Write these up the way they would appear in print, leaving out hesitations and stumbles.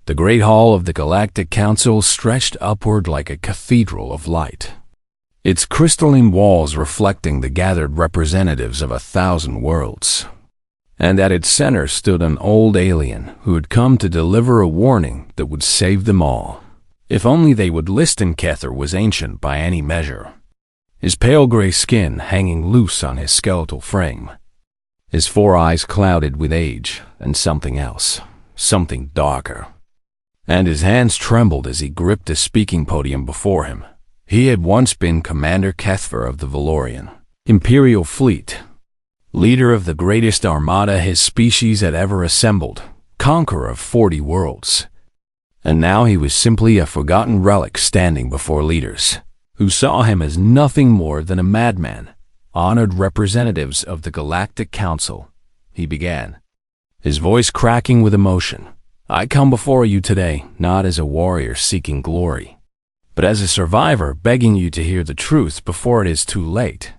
The great hall of the Galactic Council stretched upward like a cathedral of light, its crystalline walls reflecting the gathered representatives of 1,000 worlds. And at its center stood an old alien who had come to deliver a warning that would save them all. If only they would listen. Kethver was ancient by any measure, his pale gray skin hanging loose on his skeletal frame, his 4 eyes clouded with age and something else, something darker. And his hands trembled as he gripped the speaking podium before him. He had once been Commander Kethver of the Valorian Imperial Fleet, leader of the greatest armada his species had ever assembled, conqueror of 40 worlds. And now he was simply a forgotten relic standing before leaders who saw him as nothing more than a madman. Honored representatives of the Galactic Council, he began, his voice cracking with emotion. I come before you today not as a warrior seeking glory, but as a survivor begging you to hear the truth before it is too late.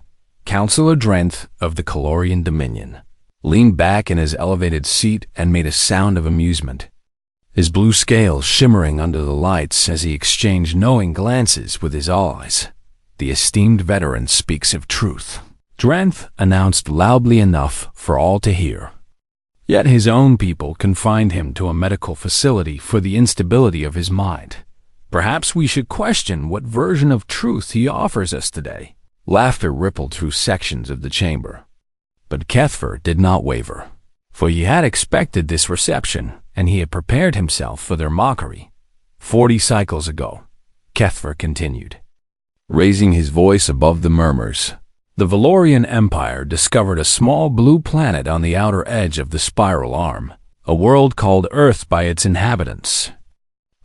Councillor Drenth of the Calorian Dominion leaned back in his elevated seat and made a sound of amusement, his blue scales shimmering under the lights as he exchanged knowing glances with his allies. The esteemed veteran speaks of truth, Drenth announced loudly enough for all to hear. Yet his own people confined him to a medical facility for the instability of his mind. Perhaps we should question what version of truth he offers us today. Laughter rippled through sections of the chamber. But Kethver did not waver, for he had expected this reception, and he had prepared himself for their mockery. 40 cycles ago, Kethver continued, raising his voice above the murmurs, the Valorian Empire discovered a small blue planet on the outer edge of the spiral arm, a world called Earth by its inhabitants,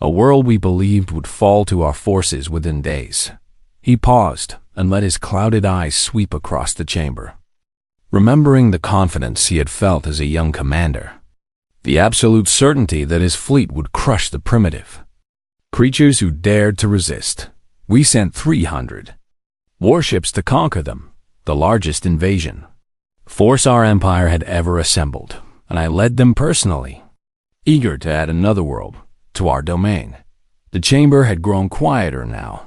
a world we believed would fall to our forces within days. He paused and let his clouded eyes sweep across the chamber, remembering the confidence he had felt as a young commander, the absolute certainty that his fleet would crush the primitive creatures who dared to resist. We sent 300 warships to conquer them, the largest invasion force our empire had ever assembled, and I led them personally, eager to add another world to our domain. The chamber had grown quieter now,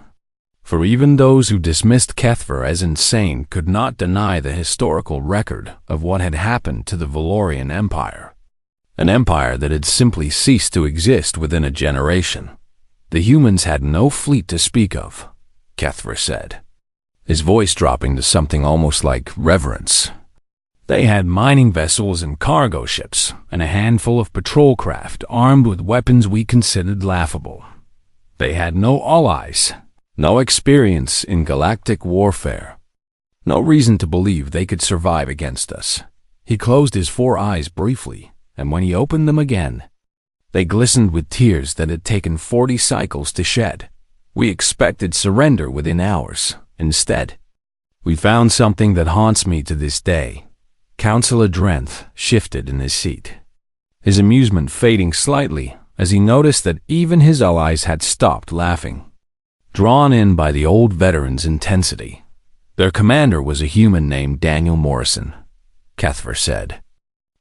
for even those who dismissed Kethver as insane could not deny the historical record of what had happened to the Valorian Empire, an empire that had simply ceased to exist within a generation. The humans had no fleet to speak of, Kethver said, his voice dropping to something almost like reverence. They had mining vessels and cargo ships, and a handful of patrol craft armed with weapons we considered laughable. They had no allies, no experience in galactic warfare, no reason to believe they could survive against us. He closed his 4 eyes briefly, and when he opened them again, they glistened with tears that had taken 40 cycles to shed. We expected surrender within hours. Instead, we found something that haunts me to this day. Councillor Drenth shifted in his seat, his amusement fading slightly as he noticed that even his allies had stopped laughing, drawn in by the old veteran's intensity. Their commander was a human named Daniel Morrison, Kethver said,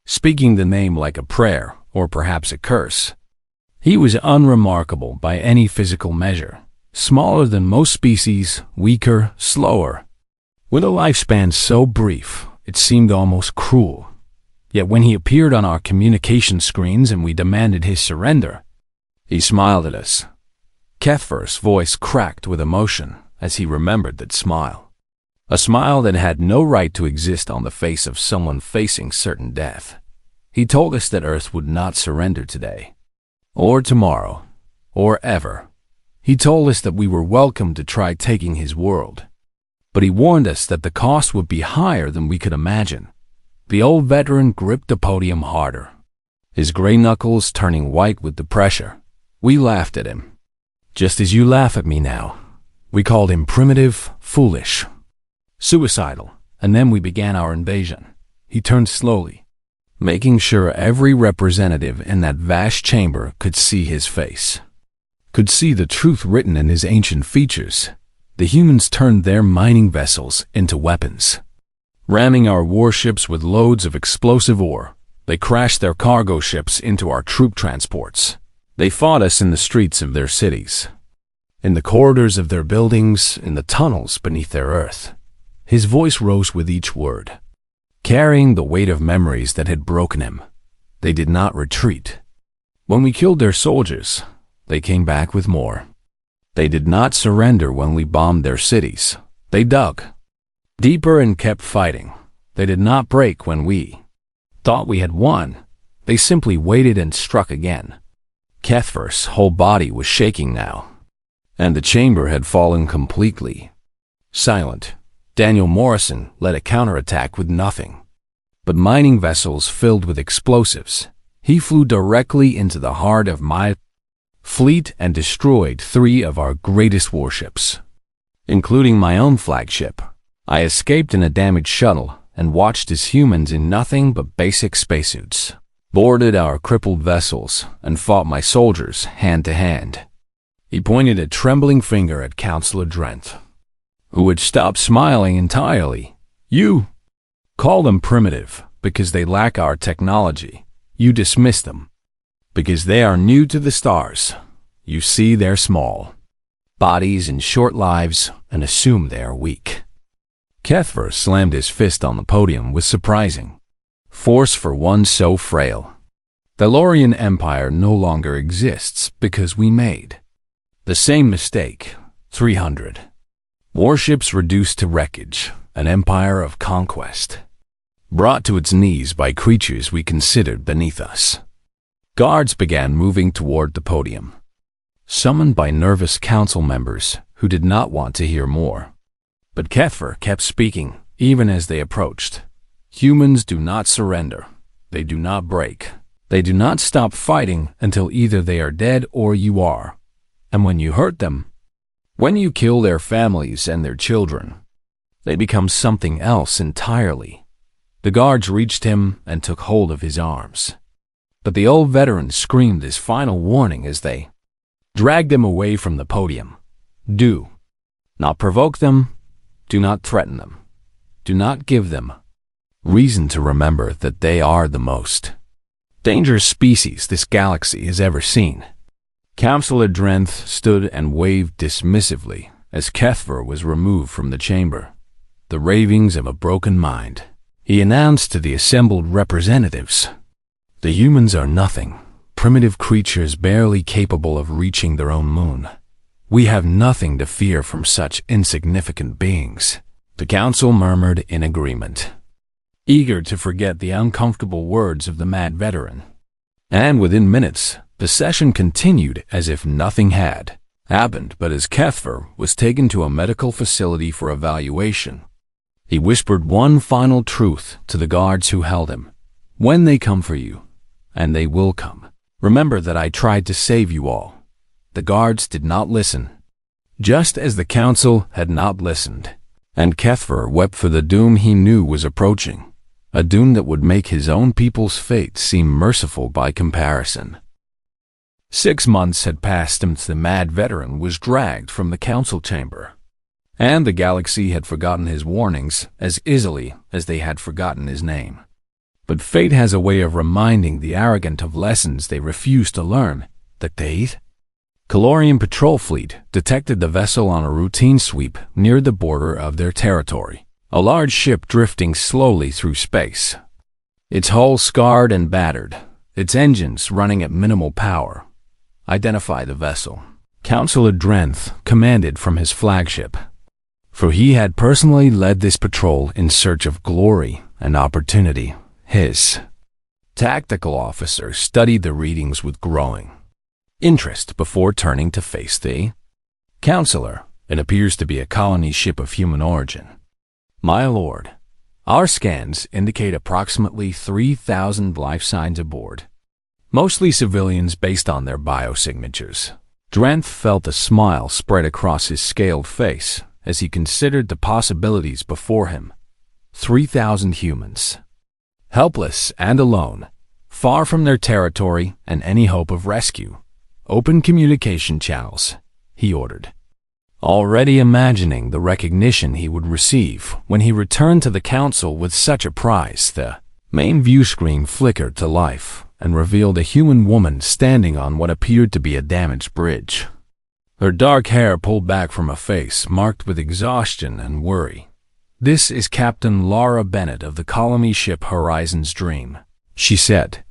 speaking the name like a prayer or perhaps a curse. He was unremarkable by any physical measure, smaller than most species, weaker, slower, with a lifespan so brief it seemed almost cruel. Yet when he appeared on our communication screens and we demanded his surrender, he smiled at us. Kethver's voice cracked with emotion as he remembered that smile, a smile that had no right to exist on the face of someone facing certain death. He told us that Earth would not surrender today, or tomorrow, or ever. He told us that we were welcome to try taking his world, but he warned us that the cost would be higher than we could imagine. The old veteran gripped the podium harder, his gray knuckles turning white with the pressure. We laughed at him, just as you laugh at me now. We called him primitive, foolish, suicidal, and then we began our invasion. He turned slowly, making sure every representative in that vast chamber could see his face, could see the truth written in his ancient features. The humans turned their mining vessels into weapons, ramming our warships with loads of explosive ore. They crashed their cargo ships into our troop transports, They fought us in the streets of their cities, in the corridors of their buildings, in the tunnels beneath their earth. His voice rose with each word, carrying the weight of memories that had broken him. They did not retreat. When we killed their soldiers, they came back with more. They did not surrender when we bombed their cities. They dug deeper and kept fighting. They did not break when we thought we had won. They simply waited and struck again. Kethver's whole body was shaking now, and the chamber had fallen completely. Silent, Daniel Morrison led a counterattack with nothing but mining vessels filled with explosives. He flew directly into the heart of my fleet and destroyed 3 of our greatest warships, including my own flagship. I escaped in a damaged shuttle and watched as humans in nothing but basic spacesuits boarded our crippled vessels and fought my soldiers hand to hand. He pointed a trembling finger at Counselor Drenth, who had stopped smiling entirely. You call them primitive because they lack our technology. You dismiss them because they are new to the stars. You see their small bodies and short lives and assume they are weak. Kethver slammed his fist on the podium with surprising force for one so frail. The Lorian Empire no longer exists because we made the same mistake. 300 warships reduced to wreckage, an empire of conquest, brought to its knees by creatures we considered beneath us. Guards began moving toward the podium, summoned by nervous council members who did not want to hear more. But Kethver kept speaking, even as they approached. Humans do not surrender. They do not break. They do not stop fighting until either they are dead or you are. And when you hurt them, when you kill their families and their children, they become something else entirely. The guards reached him and took hold of his arms. But the old veteran screamed his final warning as they dragged him away from the podium. Do not provoke them. Do not threaten them. Do not give them reason to remember that they are the most dangerous species this galaxy has ever seen. Counselor Drenth stood and waved dismissively as Kethver was removed from the chamber. The ravings of a broken mind. He announced to the assembled representatives, "The humans are nothing, primitive creatures barely capable of reaching their own moon. We have nothing to fear from such insignificant beings." The council murmured in agreement, eager to forget the uncomfortable words of the mad veteran. And within minutes, the session continued as if nothing had happened, but as Kethver was taken to a medical facility for evaluation, he whispered one final truth to the guards who held him. "When they come for you, and they will come, remember that I tried to save you all." The guards did not listen, just as the council had not listened, and Kethver wept for the doom he knew was approaching, a doom that would make his own people's fate seem merciful by comparison. 6 months had passed since the mad veteran was dragged from the council chamber, and the galaxy had forgotten his warnings as easily as they had forgotten his name. But fate has a way of reminding the arrogant of lessons they refuse to learn. The Calorian patrol fleet detected the vessel on a routine sweep near the border of their territory, a large ship drifting slowly through space, its hull scarred and battered, its engines running at minimal power. "Identify the vessel," Counselor Drenth commanded from his flagship, for he had personally led this patrol in search of glory and opportunity. His tactical officer studied the readings with growing interest before turning to face the counselor. "It appears to be a colony ship of human origin, my lord. Our scans indicate approximately 3,000 life signs aboard, mostly civilians based on their biosignatures." Drenth felt a smile spread across his scaled face as he considered the possibilities before him. 3,000 humans, helpless and alone, far from their territory and any hope of rescue. "Open communication channels," he ordered, already imagining the recognition he would receive when he returned to the council with such a prize. The main view screen flickered to life, and revealed a human woman standing on what appeared to be a damaged bridge. Her dark hair pulled back from a face marked with exhaustion and worry. "This is Captain Laura Bennett of the colony ship Horizon's Dream," she said,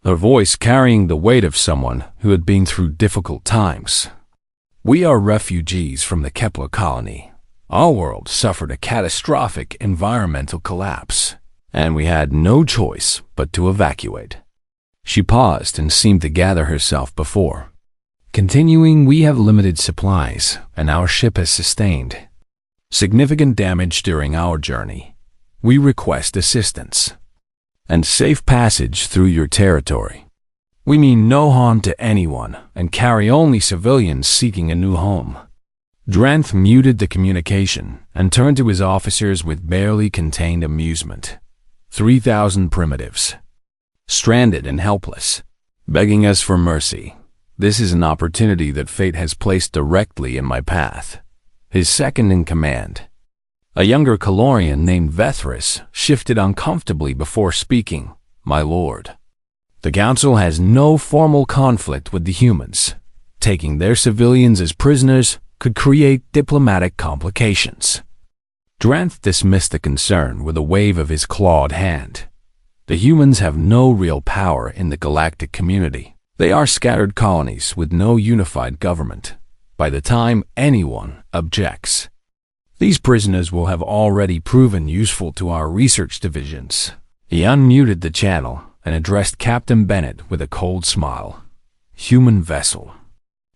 her voice carrying the weight of someone who had been through difficult times. "We are refugees from the Kepler colony. Our world suffered a catastrophic environmental collapse, and we had no choice but to evacuate." She paused and seemed to gather herself before continuing. "We have limited supplies, and our ship has sustained significant damage during our journey. We request assistance and safe passage through your territory. We mean no harm to anyone and carry only civilians seeking a new home." Dranth muted the communication and turned to his officers with barely contained amusement. 3,000 primitives, stranded and helpless, begging us for mercy. This is an opportunity that fate has placed directly in my path. His second in command, a younger Calorian named Vethris, shifted uncomfortably before speaking. "My lord, the Council has no formal conflict with the humans. Taking their civilians as prisoners could create diplomatic complications." Dranth dismissed the concern with a wave of his clawed hand. "The humans have no real power in the galactic community. They are scattered colonies with no unified government. By the time anyone objects, these prisoners will have already proven useful to our research divisions." He unmuted the channel and addressed Captain Bennett with a cold smile. "Human vessel,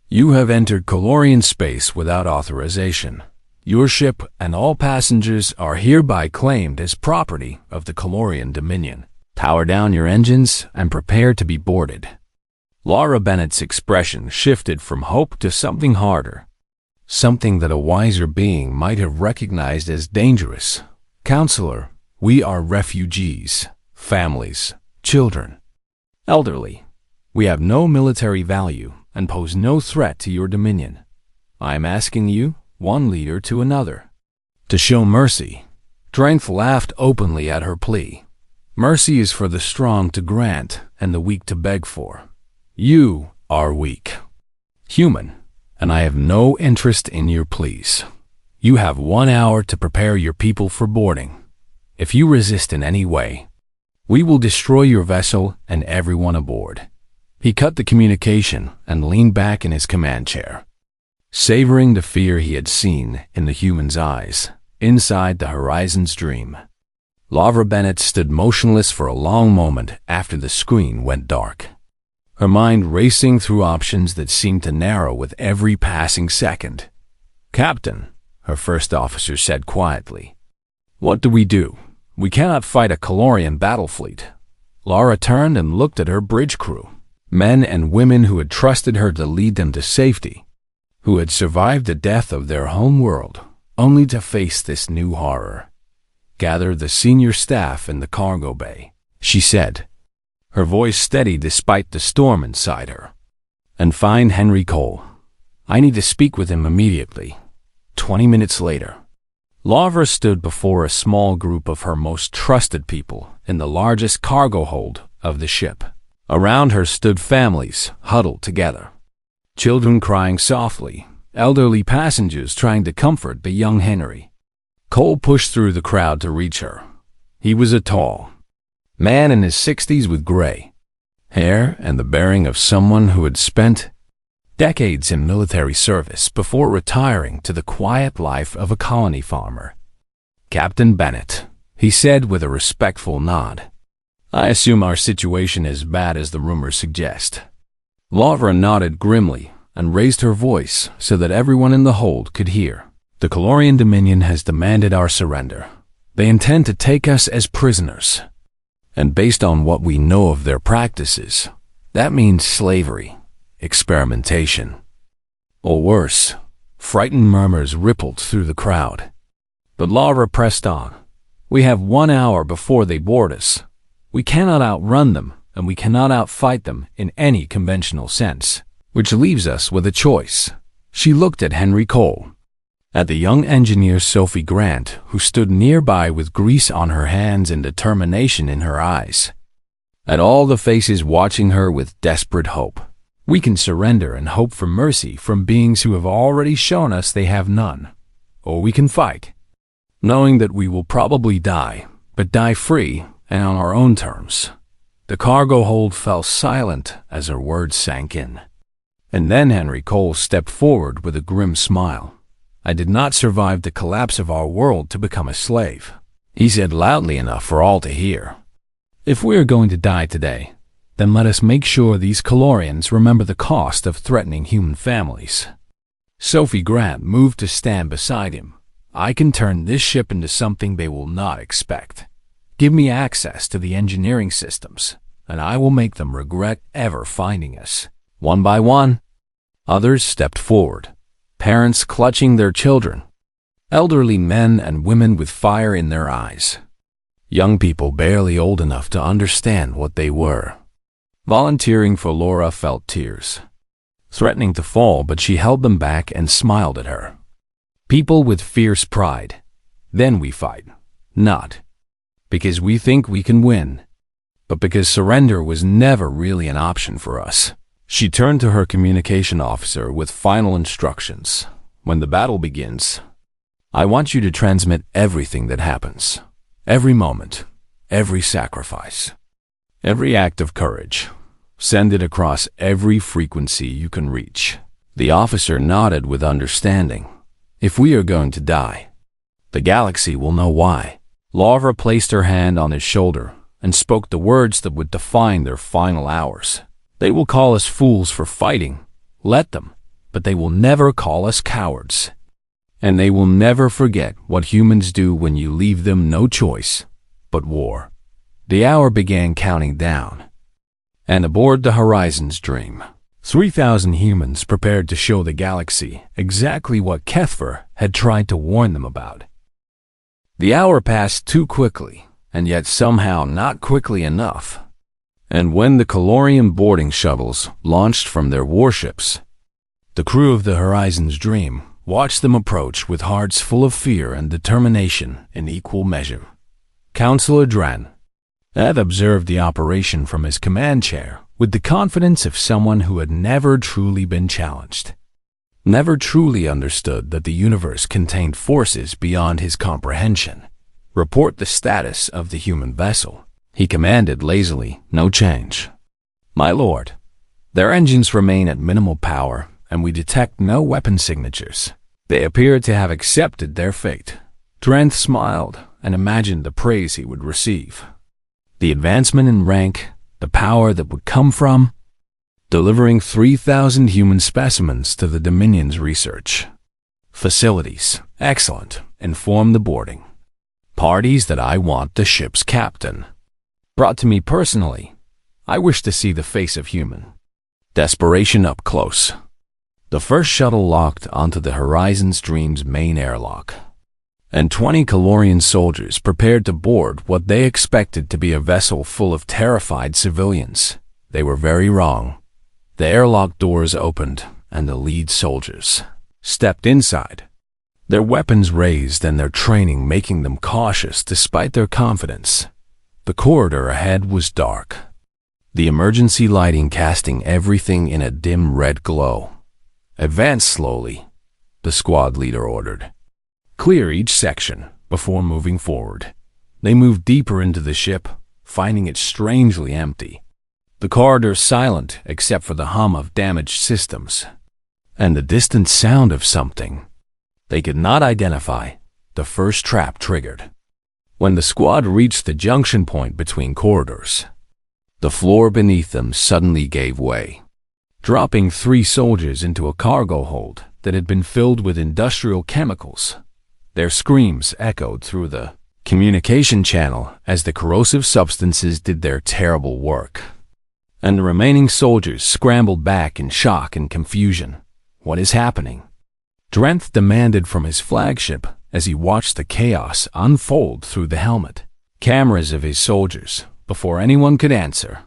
you have entered Calorian space without authorization. Your ship and all passengers are hereby claimed as property of the Calorian Dominion. Power down your engines and prepare to be boarded." Laura Bennett's expression shifted from hope to something harder, something that a wiser being might have recognized as dangerous. "Counselor, we are refugees, families, children, elderly. We have no military value and pose no threat to your dominion. I am asking you, one leader to another, to show mercy." Dranth laughed openly at her plea. "Mercy is for the strong to grant and the weak to beg for. You are weak, human, and I have no interest in your pleas. You have 1 hour to prepare your people for boarding. If you resist in any way, we will destroy your vessel and everyone aboard." He cut the communication and leaned back in his command chair, savoring the fear he had seen in the human's eyes inside the Horizon's Dream. Laura Bennett stood motionless for a long moment after the screen went dark, her mind racing through options that seemed to narrow with every passing second. "Captain," her first officer said quietly, "what do we do? We cannot fight a Calorian battle fleet." Laura turned and looked at her bridge crew, men and women who had trusted her to lead them to safety, who had survived the death of their home world, only to face this new horror. "Gather the senior staff in the cargo bay," she said, her voice steady despite the storm inside her, "and find Henry Cole. I need to speak with him immediately." 20 minutes later, Laura stood before a small group of her most trusted people in the largest cargo hold of the ship. Around her stood families huddled together, children crying softly, elderly passengers trying to comfort the young Henry. Cole pushed through the crowd to reach her. He was a tall man in his 60s with gray hair and the bearing of someone who had spent decades in military service before retiring to the quiet life of a colony farmer. "Captain Bennett," he said with a respectful nod. "I assume our situation is bad as the rumors suggest." Laura nodded grimly and raised her voice so that everyone in the hold could hear. "The Calorian Dominion has demanded our surrender. They intend to take us as prisoners. And based on what we know of their practices, that means slavery, experimentation, or worse." Frightened murmurs rippled through the crowd. But Laura pressed on. "We have 1 hour before they board us. We cannot outrun them, and we cannot outfight them in any conventional sense, which leaves us with a choice." She looked at Henry Cole, at the young engineer Sophie Grant, who stood nearby with grease on her hands and determination in her eyes. at all the faces watching her with desperate hope. We can surrender and hope for mercy from beings who have already shown us they have none. Or we can fight, knowing that we will probably die, but die free and on our own terms. The cargo hold fell silent as her words sank in. And then Henry Cole stepped forward with a grim smile. I did not survive the collapse of our world to become a slave, he said loudly enough for all to hear. If we are going to die today, then let us make sure these Calorians remember the cost of threatening human families. Sophie Grant moved to stand beside him. I can turn this ship into something they will not expect. Give me access to the engineering systems, and I will make them regret ever finding us. One by one, others stepped forward, parents clutching their children, elderly men and women with fire in their eyes, young people barely old enough to understand what they were. Volunteering for Laura felt tears, threatening to fall, but she held them back and smiled at her. People with fierce pride. Then we fight, not because we think we can win, but because surrender was never really an option for us. She turned to her communication officer with final instructions. When the battle begins, I want you to transmit everything that happens, every moment, every sacrifice, every act of courage. Send it across every frequency you can reach. The officer nodded with understanding. If we are going to die, the galaxy will know why. Laura placed her hand on his shoulder and spoke the words that would define their final hours. They will call us fools for fighting. Let them. But they will never call us cowards. And they will never forget what humans do when you leave them no choice but war. The hour began counting down. And aboard the Horizon's Dream, 3,000 humans prepared to show the galaxy exactly what Kethver had tried to warn them about. The hour passed too quickly, and yet somehow not quickly enough. And when the Calorian boarding shuttles launched from their warships, the crew of the Horizon's Dream watched them approach with hearts full of fear and determination in equal measure. Counselor Dran had observed the operation from his command chair with the confidence of someone who had never truly been challenged, never truly understood that the universe contained forces beyond his comprehension. Report the status of the human vessel, he commanded lazily. No change. My lord, their engines remain at minimal power, and we detect no weapon signatures. They appear to have accepted their fate. Dranth smiled and imagined the praise he would receive. The advancement in rank, the power that would come from delivering 3,000 human specimens to the Dominion's research facilities. Excellent. Inform the boarding parties that I want the ship's captain. Brought to me personally, I wish to see the face of human desperation up close. The first shuttle locked onto the Horizon's Dream's main airlock, and 20 Calorian soldiers prepared to board what they expected to be a vessel full of terrified civilians. They were very wrong. The airlock doors opened, and the lead soldiers stepped inside, their weapons raised and their training making them cautious despite their confidence. The corridor ahead was dark, the emergency lighting casting everything in a dim red glow. Advance slowly, the squad leader ordered. Clear each section before moving forward. They moved deeper into the ship, finding it strangely empty. The corridor silent except for the hum of damaged systems and the distant sound of something they could not identify. The first trap triggered. When the squad reached the junction point between corridors, the floor beneath them suddenly gave way, dropping 3 soldiers into a cargo hold that had been filled with industrial chemicals. Their screams echoed through the communication channel as the corrosive substances did their terrible work, and the remaining soldiers scrambled back in shock and confusion. What is happening? Drenth demanded from his flagship as he watched the chaos unfold through the helmet cameras of his soldiers. Before anyone could answer,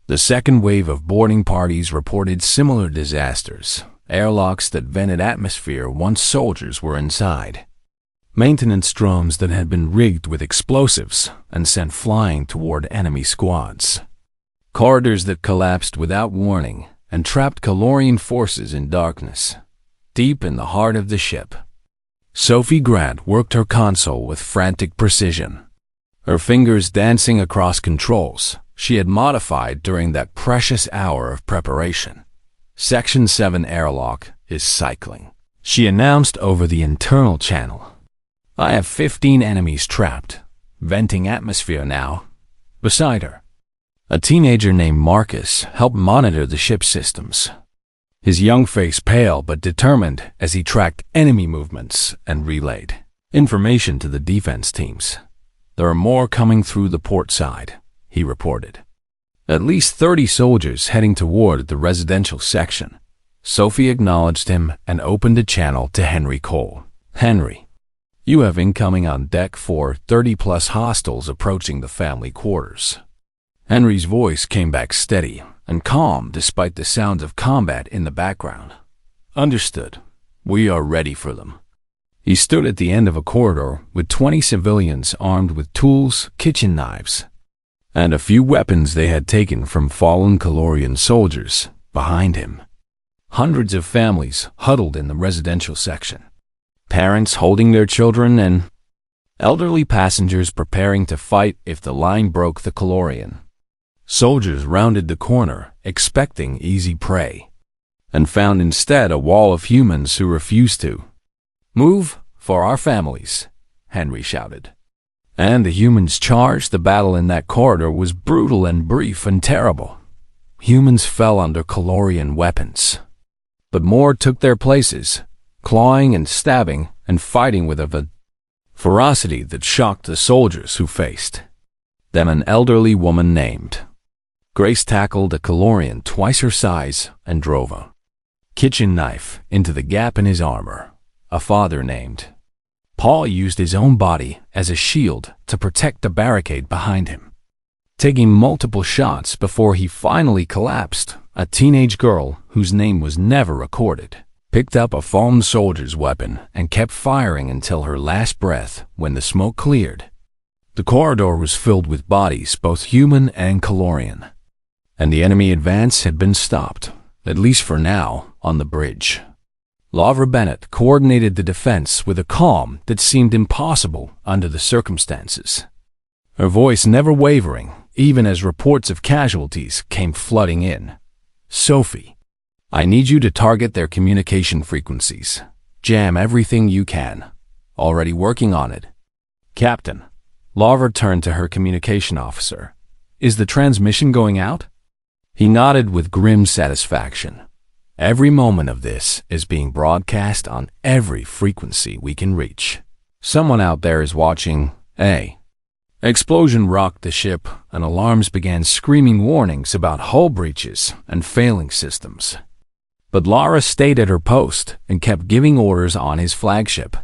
the second wave of boarding parties reported similar disasters, airlocks that vented atmosphere once soldiers were inside, maintenance drones that had been rigged with explosives and sent flying toward enemy squads. Corridors that collapsed without warning and trapped Calorian forces in darkness, deep in the heart of the ship. Sophie Grant worked her console with frantic precision, her fingers dancing across controls she had modified during that precious hour of preparation. Section 7 airlock is cycling, she announced over the internal channel. I have 15 enemies trapped, venting atmosphere now. Beside her, a teenager named Marcus helped monitor the ship's systems, his young face pale but determined as he tracked enemy movements and relayed information to the defense teams. There are more coming through the port side, he reported. At least 30 soldiers heading toward the residential section. Sophie acknowledged him and opened a channel to Henry Cole. Henry, you have incoming on deck for 30+ hostiles approaching the family quarters. Henry's voice came back steady and calm despite the sounds of combat in the background. Understood. We are ready for them. He stood at the end of a corridor with 20 civilians armed with tools, kitchen knives, and a few weapons they had taken from fallen Calorian soldiers behind him. Hundreds of families huddled in the residential section, parents holding their children and elderly passengers preparing to fight if the line broke the Calorian. Soldiers rounded the corner, expecting easy prey, and found instead a wall of humans who refused to move for our families, Henry shouted. And the humans charged. The battle in that corridor was brutal and brief and terrible. Humans fell under Calorian weapons, but more took their places, clawing and stabbing and fighting with a ferocity that shocked the soldiers who faced them. An elderly woman named Grace tackled a Calorian twice her size and drove a kitchen knife into the gap in his armor. A father named Paul used his own body as a shield to protect the barricade behind him, taking multiple shots before he finally collapsed. A teenage girl, whose name was never recorded, picked up a fallen soldier's weapon and kept firing until her last breath. When the smoke cleared, the corridor was filled with bodies, both human and Calorian, and the enemy advance had been stopped, at least for now, on the bridge. Laura Bennett coordinated the defense with a calm that seemed impossible under the circumstances, her voice never wavering, even as reports of casualties came flooding in. Sophie, I need you to target their communication frequencies. Jam everything you can. Already working on it. Captain, Laura turned to her communication officer. Is the transmission going out? He nodded with grim satisfaction. Every moment of this is being broadcast on every frequency we can reach. Someone out there is watching. Explosion rocked the ship, and alarms began screaming warnings about hull breaches and failing systems. But Laura stayed at her post and kept giving orders on his flagship.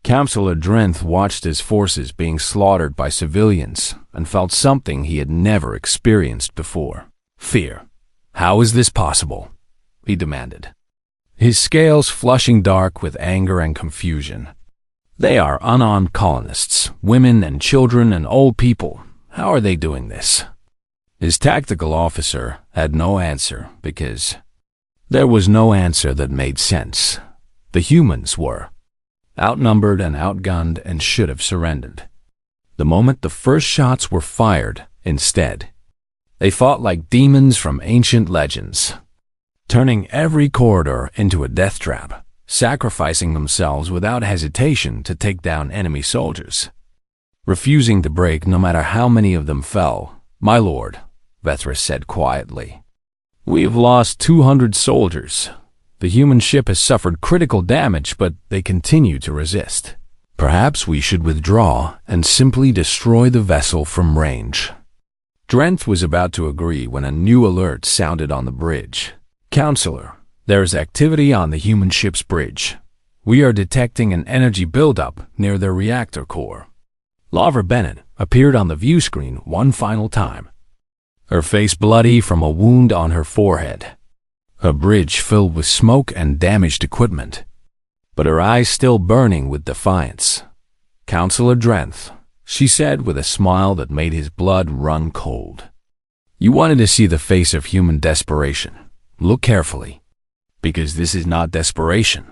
Counselor Drenth watched his forces being slaughtered by civilians and felt something he had never experienced before. Fear. How is this possible? He demanded, his scales flushing dark with anger and confusion. They are unarmed colonists, women and children and old people. How are they doing this? His tactical officer had no answer because there was no answer that made sense. The humans were outnumbered and outgunned and should have surrendered the moment the first shots were fired. Instead, they fought like demons from ancient legends, turning every corridor into a death trap, sacrificing themselves without hesitation to take down enemy soldiers, refusing to break no matter how many of them fell. My lord, Vethris said quietly, we have lost 200 soldiers. The human ship has suffered critical damage, but they continue to resist. Perhaps we should withdraw and simply destroy the vessel from range. Drenth was about to agree when a new alert sounded on the bridge. Counselor, there is activity on the human ship's bridge. We are detecting an energy buildup near their reactor core. Laura Bennett appeared on the view screen one final time, her face bloody from a wound on her forehead, her bridge filled with smoke and damaged equipment, but her eyes still burning with defiance. Counselor Drenth, she said with a smile that made his blood run cold. You wanted to see the face of human desperation. Look carefully, because this is not desperation.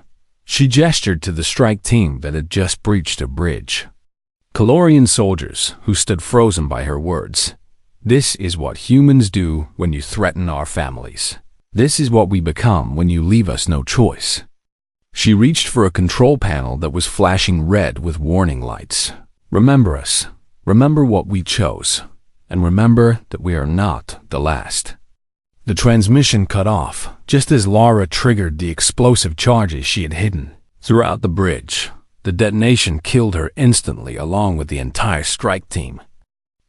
She gestured to the strike team that had just breached a bridge. Calorian soldiers who stood frozen by her words. This is what humans do when you threaten our families. This is what we become when you leave us no choice. She reached for a control panel that was flashing red with warning lights. Remember us. Remember what we chose. And remember that we are not the last. The transmission cut off just as Lara triggered the explosive charges she had hidden throughout the bridge. The detonation killed her instantly along with the entire strike team.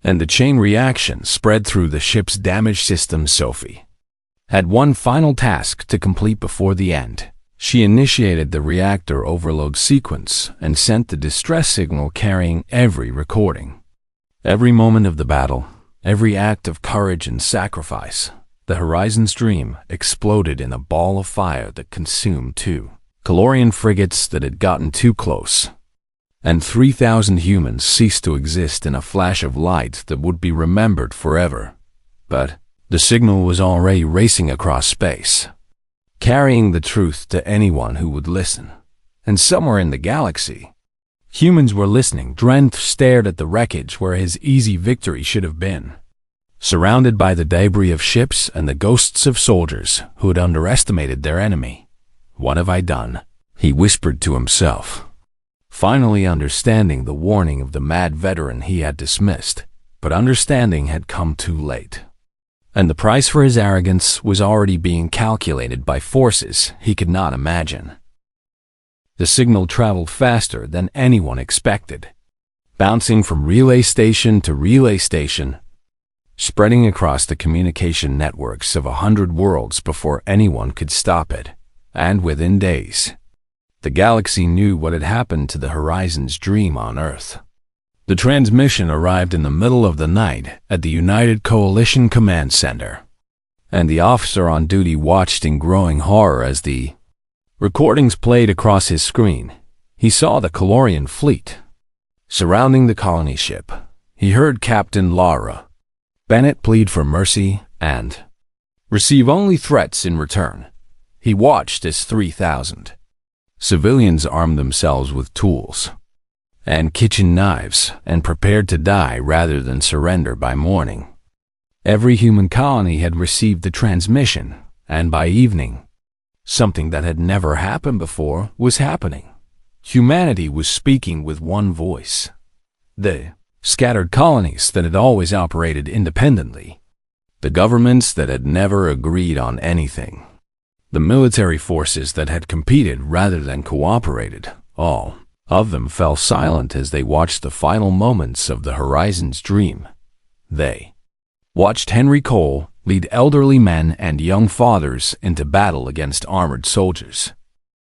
And the chain reaction spread through the ship's damaged systems. Sophie had one final task to complete before the end. She initiated the reactor overload sequence and sent the distress signal carrying every recording. Every moment of the battle, every act of courage and sacrifice, the Horizon's Dream exploded in a ball of fire that consumed 2 Calorian frigates that had gotten too close. And 3,000 humans ceased to exist in a flash of light that would be remembered forever. But the signal was already racing across space, carrying the truth to anyone who would listen. And somewhere in the galaxy, humans were listening. Drenth stared at the wreckage where his easy victory should have been. Surrounded by the debris of ships and the ghosts of soldiers who had underestimated their enemy. "What have I done?" he whispered to himself, finally understanding the warning of the mad veteran he had dismissed. But understanding had come too late. And the price for his arrogance was already being calculated by forces he could not imagine. The signal traveled faster than anyone expected, bouncing from relay station to relay station, spreading across the communication networks of 100 worlds before anyone could stop it. And within days, the galaxy knew what had happened to the Horizon's Dream on Earth. The transmission arrived in the middle of the night at the United Coalition Command Center, and the officer on duty watched in growing horror as the recordings played across his screen. He saw the Calorian fleet surrounding the colony ship. He heard Captain Lara Bennett plead for mercy and receive only threats in return. He watched as 3,000 civilians armed themselves with tools and kitchen knives and prepared to die rather than surrender by morning. Every human colony had received the transmission, and by evening, something that had never happened before was happening. Humanity was speaking with one voice. The scattered colonies that had always operated independently, the governments that had never agreed on anything, the military forces that had competed rather than cooperated, all of them fell silent as they watched the final moments of the Horizon's Dream. They watched Henry Cole lead elderly men and young fathers into battle against armored soldiers,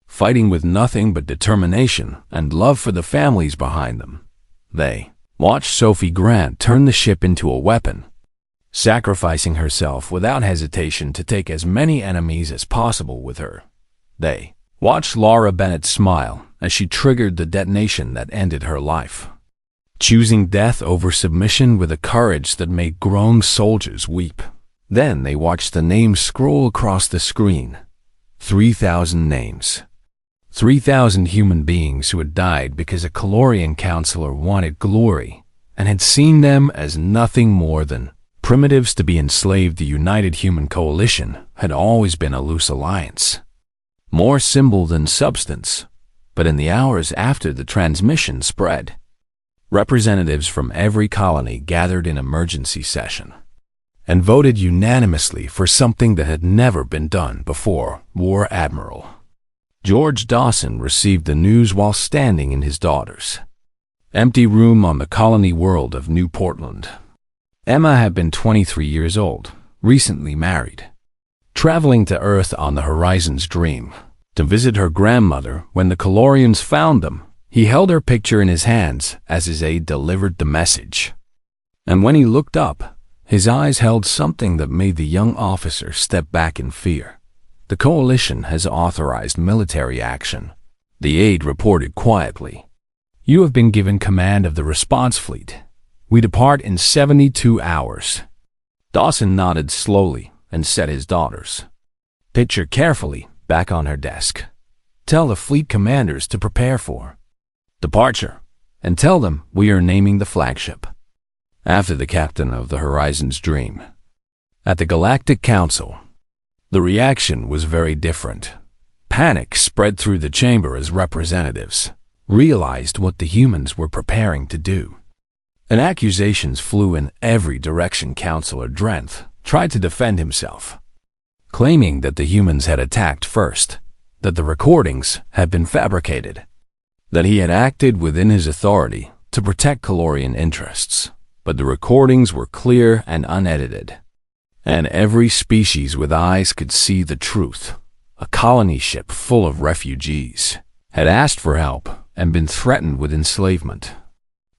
fighting with nothing but determination and love for the families behind them. They watched Sophie Grant turn the ship into a weapon, sacrificing herself without hesitation to take as many enemies as possible with her. They watched Lara Bennett smile as she triggered the detonation that ended her life, choosing death over submission with a courage that made grown soldiers weep. Then they watched the names scroll across the screen. 3,000 names. 3,000 human beings who had died because a Calorian counselor wanted glory and had seen them as nothing more than primitives to be enslaved. The United Human Coalition had always been a loose alliance, more symbol than substance. But in the hours after the transmission spread, representatives from every colony gathered in emergency session and voted unanimously for something that had never been done before. War Admiral George Dawson received the news while standing in his daughter's empty room on the colony world of New Portland. Emma had been 23 years old, recently married, traveling to Earth on the Horizon's Dream to visit her grandmother when the Calorians found them. He held her picture in his hands as his aide delivered the message. And when he looked up, his eyes held something that made the young officer step back in fear. "The Coalition has authorized military action," the aide reported quietly. "You have been given command of the response fleet. We depart in 72 hours. Dawson nodded slowly and set his daughters' picture carefully back on her desk. Tell the fleet commanders to prepare for departure, and tell them we are naming the flagship after the captain of the Horizon's Dream. At the Galactic Council, the reaction was very different. Panic spread through the chamber as representatives realized what the humans were preparing to do. And accusations flew in every direction. Councillor Drenth tried to defend himself, claiming that the humans had attacked first, that the recordings had been fabricated, that he had acted within his authority to protect Calorian interests. But the recordings were clear and unedited, and every species with eyes could see the truth. A colony ship full of refugees had asked for help and been threatened with enslavement,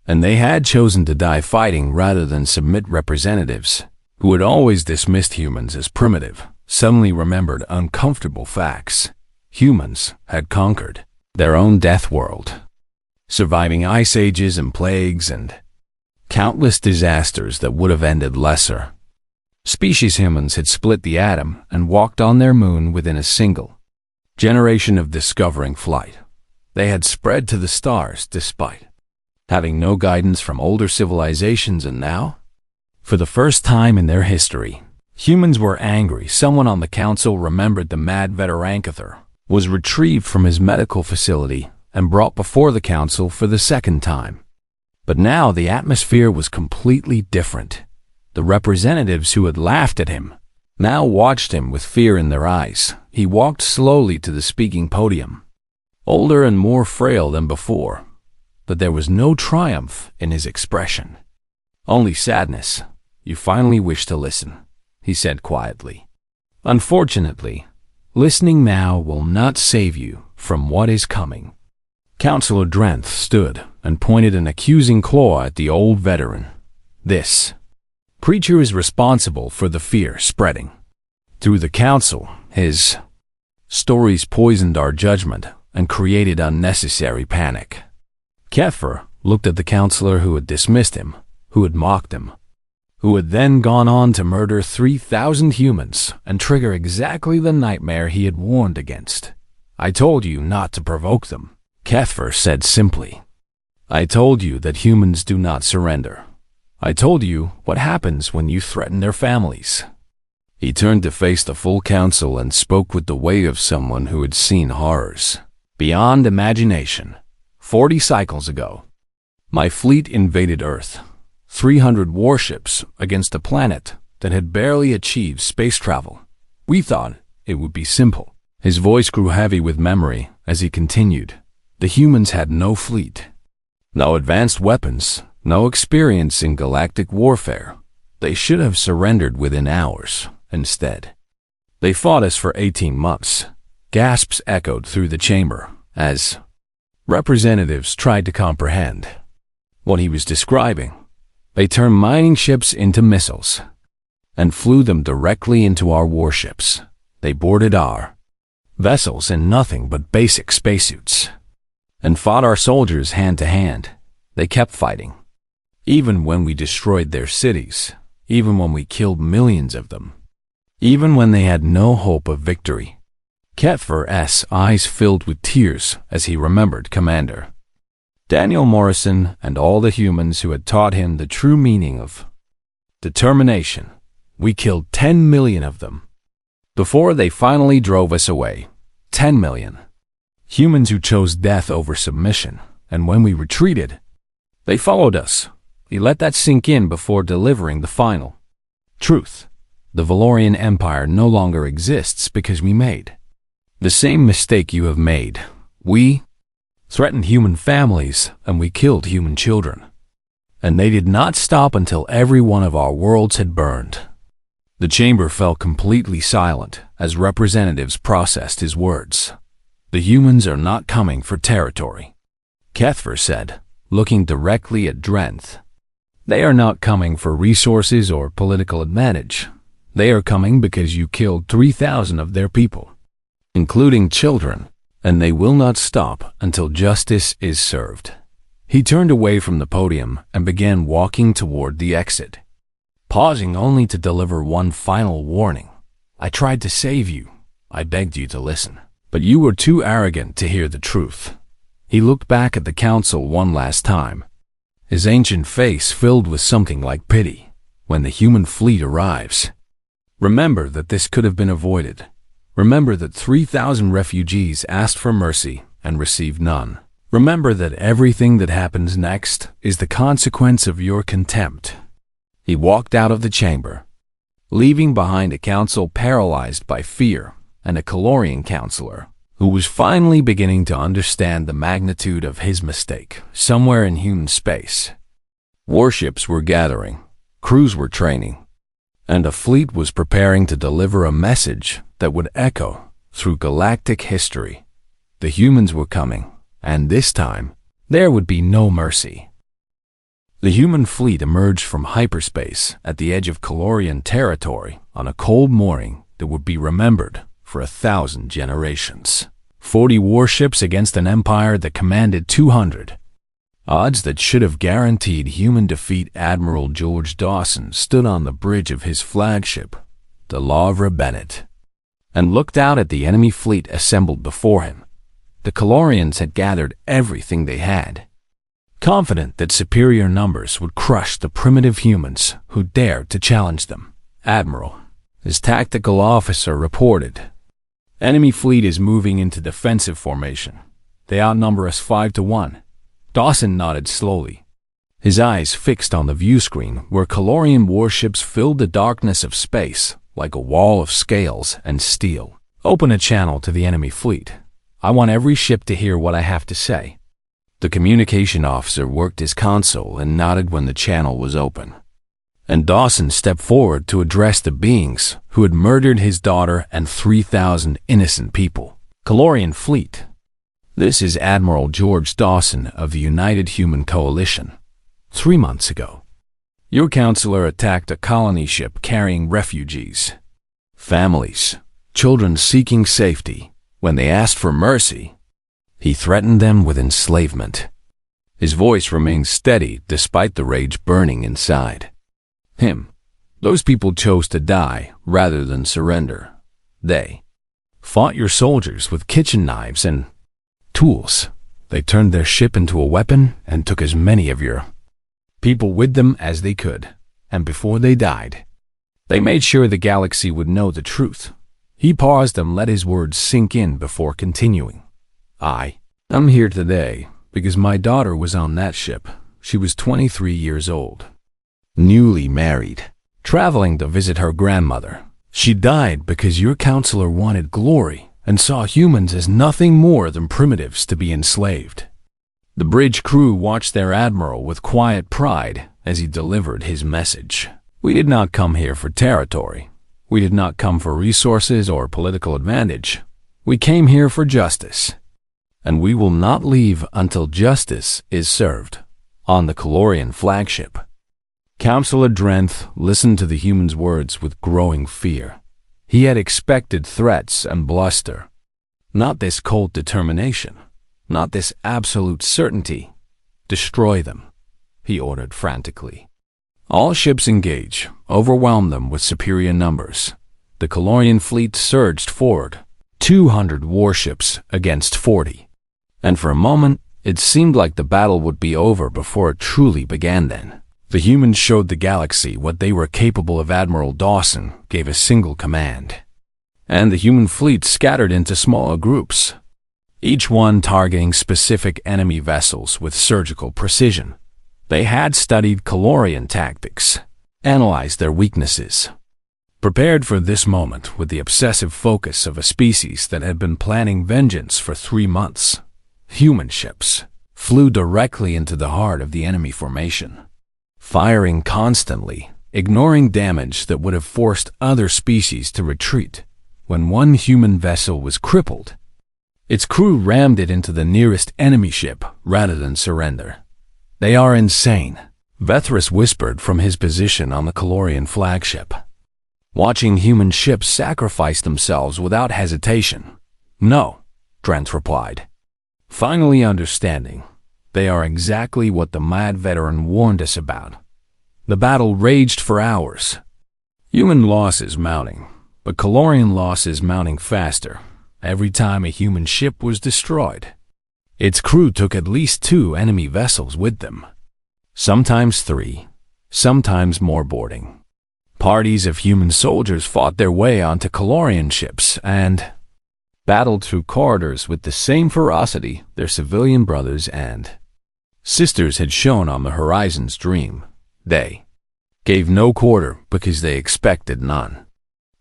and they had chosen to die fighting rather than submit. Representatives who had always dismissed humans as primitive suddenly remembered uncomfortable facts. Humans had conquered their own death world, surviving ice ages and plagues and countless disasters that would have ended lesser species. Humans had split the atom and walked on their moon within a single generation of discovering flight. They had spread to the stars despite having no guidance from older civilizations, and now, for the first time in their history, humans were angry. Someone on the council remembered the mad Veterankather was retrieved from his medical facility and brought before the council for the second time. But now the atmosphere was completely different. The representatives who had laughed at him now watched him with fear in their eyes. He walked slowly to the speaking podium, older and more frail than before, but there was no triumph in his expression, only sadness. You finally wish to listen, he said quietly. Unfortunately, listening now will not save you from what is coming. Councillor Drenth stood and pointed an accusing claw at the old veteran. This creature is responsible for the fear spreading through the council. His stories poisoned our judgment and created unnecessary panic. Kefir looked at the counselor who had dismissed him, who had mocked him, who had then gone on to murder 3,000 humans and trigger exactly the nightmare he had warned against. I told you not to provoke them, Kefir said simply. I told you that humans do not surrender. I told you what happens when you threaten their families. He turned to face the full council and spoke with the way of someone who had seen horrors beyond imagination. 40 cycles ago, my fleet invaded Earth, 300 warships against a planet that had barely achieved space travel. We thought it would be simple. His voice grew heavy with memory as he continued. The humans had no fleet, no advanced weapons, no experience in galactic warfare. They should have surrendered within hours. Instead, they fought us for 18 months. Gasps echoed through the chamber as representatives tried to comprehend what he was describing. They turned mining ships into missiles and flew them directly into our warships. They boarded our vessels in nothing but basic spacesuits and fought our soldiers hand to hand. They kept fighting, even when we destroyed their cities, even when we killed millions of them, even when they had no hope of victory. Kefir's eyes filled with tears as he remembered Commander Daniel Morrison and all the humans who had taught him the true meaning of determination. We killed 10 million of them before they finally drove us away. 10 million. Humans who chose death over submission, and when we retreated, they followed us. He let that sink in before delivering the final truth. The Valorian Empire no longer exists because we made the same mistake you have made. We threatened human families and we killed human children. And they did not stop until every one of our worlds had burned. The chamber fell completely silent as representatives processed his words. The humans are not coming for territory, Kefir said, looking directly at Drenth. They are not coming for resources or political advantage. They are coming because you killed 3,000 of their people, including children, and they will not stop until justice is served. He turned away from the podium and began walking toward the exit. pausing only to deliver one final warning. I tried to save you. I begged you to listen. But you were too arrogant to hear the truth. He looked back at the council one last time, his ancient face filled with something like pity. When the human fleet arrives, remember that this could have been avoided. Remember that 3,000 refugees asked for mercy and received none. Remember that everything that happens next is the consequence of your contempt. He walked out of the chamber, leaving behind a council paralyzed by fear and a Calorian counselor who was finally beginning to understand the magnitude of his mistake. Somewhere in human space, warships were gathering, crews were training, and a fleet was preparing to deliver a message that would echo through galactic history. The humans were coming, and this time, there would be no mercy. The human fleet emerged from hyperspace at the edge of Calorian territory on a cold morning that would be remembered for 1,000 generations. 40 warships against an empire that commanded 200. Odds that should have guaranteed human defeat. Admiral George Dawson stood on the bridge of his flagship, the Lavra Bennett, and looked out at the enemy fleet assembled before him. The Calorians had gathered everything they had, confident that superior numbers would crush the primitive humans who dared to challenge them. Admiral, his tactical officer reported, enemy fleet is moving into defensive formation. They outnumber us 5-1. Dawson nodded slowly, his eyes fixed on the view screen where Calorian warships filled the darkness of space like a wall of scales and steel. Open a channel to the enemy fleet. I want every ship to hear what I have to say. The communication officer worked his console and nodded when the channel was open. And Dawson stepped forward to address the beings who had murdered his daughter and 3,000 innocent people. Calorian fleet. This is Admiral George Dawson of the United Human Coalition. 3 months ago, your counselor attacked a colony ship carrying refugees, families, children seeking safety. When they asked for mercy, he threatened them with enslavement. His voice remained steady despite the rage burning inside him. Those people chose to die rather than surrender. They fought your soldiers with kitchen knives and tools. They turned their ship into a weapon and took as many of your people with them as they could. And before they died, they made sure the galaxy would know the truth. He paused and let his words sink in before continuing. I'm here today because my daughter was on that ship. She was 23 years old, newly married, traveling to visit her grandmother. She died because your counselor wanted glory and saw humans as nothing more than primitives to be enslaved. The bridge crew watched their admiral with quiet pride as he delivered his message. We did not come here for territory. We did not come for resources or political advantage. We came here for justice. And we will not leave until justice is served. On the Calorian flagship, Counselor Drenth listened to the human's words with growing fear. He had expected threats and bluster. Not this cold determination. Not this absolute certainty. Destroy them, he ordered frantically. All ships engage. Overwhelm them with superior numbers. The Calorian fleet surged forward. 200 warships against 40. And for a moment, it seemed like the battle would be over before it truly began then. The humans showed the galaxy what they were capable of. Admiral Dawson gave a single command, and the human fleet scattered into smaller groups, each one targeting specific enemy vessels with surgical precision. They had studied Calorian tactics, analyzed their weaknesses, prepared for this moment with the obsessive focus of a species that had been planning vengeance for 3 months. Human ships flew directly into the heart of the enemy formation, firing constantly, ignoring damage that would have forced other species to retreat. When one human vessel was crippled, its crew rammed it into the nearest enemy ship rather than surrender. They are insane, Vethris whispered from his position on the Calorian flagship, watching human ships sacrifice themselves without hesitation. No, Drent replied, finally understanding. They are exactly what the mad veteran warned us about. The battle raged for hours. Human loss is mounting, but Calorian loss is mounting faster every time a human ship was destroyed. Its crew took at least 2 enemy vessels with them, sometimes 3, sometimes more boarding. Parties of human soldiers fought their way onto Calorian ships and battled through corridors with the same ferocity their civilian brothers and sisters had shown on the Horizon's Dream. They gave no quarter because they expected none.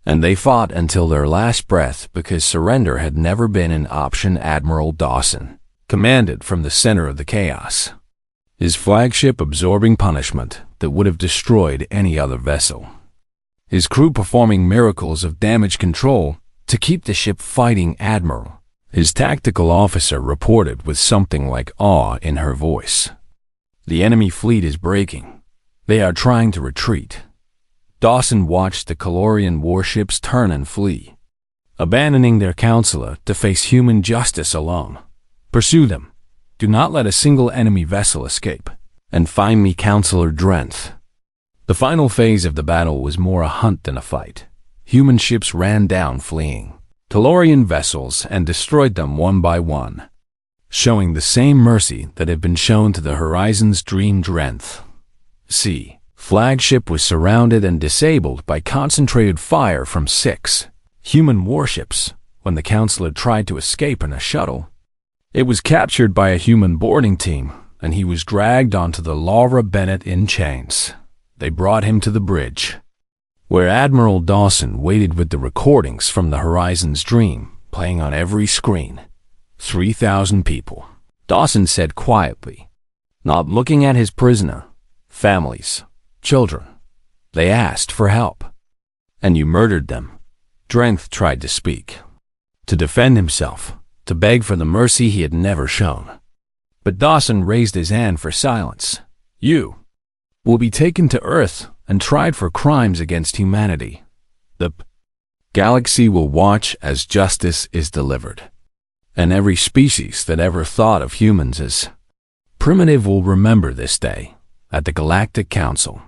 And they fought until their last breath because surrender had never been an option. Admiral Dawson commanded from the center of the chaos, his flagship absorbing punishment that would have destroyed any other vessel. His crew performing miracles of damage control to keep the ship fighting. Admiral, his tactical officer, reported with something like awe in her voice. The enemy fleet is breaking. They are trying to retreat. Dawson watched the Calorian warships turn and flee, abandoning their counselor to face human justice alone. Pursue them. Do not let a single enemy vessel escape. And find me Counselor Drenth. The final phase of the battle was more a hunt than a fight. Human ships ran down fleeing Calorian vessels and destroyed them one by one, showing the same mercy that had been shown to the Horizon's Dream. Drenth flagship was surrounded and disabled by concentrated fire from 6 human warships when the counselor tried to escape in a shuttle. It was captured by a human boarding team, and he was dragged onto the Laura Bennett in chains. They brought him to the bridge, where Admiral Dawson waited with the recordings from the Horizon's Dream playing on every screen. 3,000 people, Dawson said quietly, not looking at his prisoner. Families, children. They asked for help. And you murdered them. Drenth tried to speak, to defend himself, to beg for the mercy he had never shown. But Dawson raised his hand for silence. You will be taken to Earth and tried for crimes against humanity. The galaxy will watch as justice is delivered. And every species that ever thought of humans as primitive will remember this day. At the Galactic Council,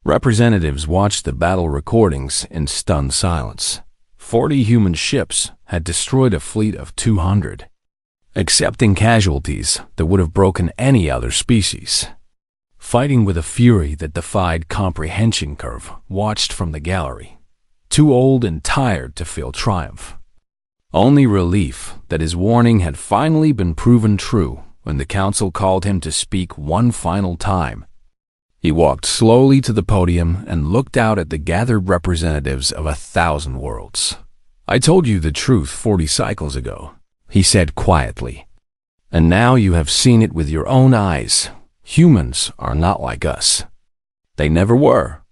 representatives watched the battle recordings in stunned silence. 40 human ships had destroyed a fleet of 200, accepting casualties that would have broken any other species. Fighting with a fury that defied comprehension, Curve watched from the gallery, too old and tired to feel triumph. Only relief that his warning had finally been proven true when the council called him to speak one final time. He walked slowly to the podium and looked out at the gathered representatives of 1,000 worlds. I told you the truth 40 cycles ago, he said quietly. And now you have seen it with your own eyes. Humans are not like us. They never were.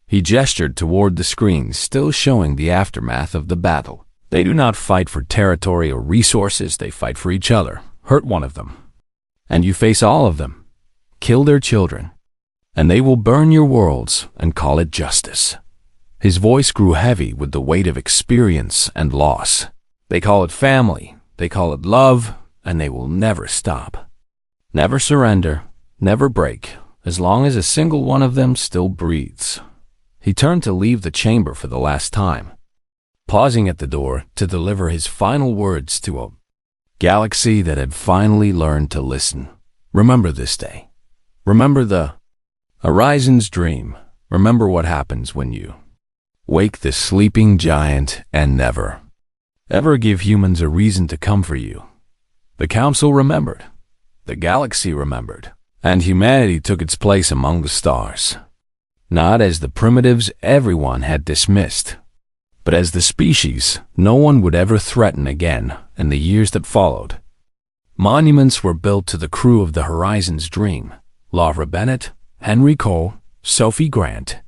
He gestured toward the screen, still showing the aftermath of the battle. They do not fight for territory or resources. They fight for each other. Hurt one of them, and you face all of them. Kill their children, and they will burn your worlds and call it justice. His voice grew heavy with the weight of experience and loss. They call it family, they call it love, and they will never stop. Never surrender, never break, as long as a single one of them still breathes. He turned to leave the chamber for the last time, pausing at the door to deliver his final words to a galaxy that had finally learned to listen. Remember this day. Remember the Horizon's Dream. Remember what happens when you wake the sleeping giant and never, ever give humans a reason to come for you. The council remembered. The galaxy remembered. And humanity took its place among the stars. Not as the primitives everyone had dismissed, but as the species no one would ever threaten again in the years that followed. Monuments were built to the crew of the Horizon's Dream, Laura Bennett, Henry Cole, Sophie Grant,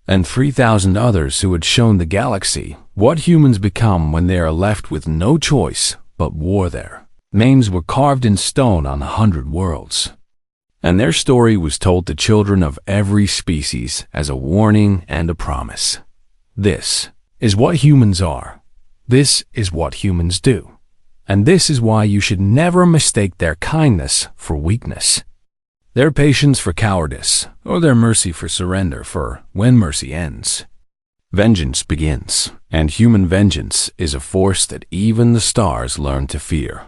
and 3,000 others who had shown the galaxy what humans become when they are left with no choice but war there. Names were carved in stone on 100 worlds, and their story was told to children of every species as a warning and a promise. This is what humans are. This is what humans do. And this is why you should never mistake their kindness for weakness. their patience for cowardice, or their mercy for surrender, for when mercy ends, vengeance begins, and human vengeance is a force that even the stars learn to fear.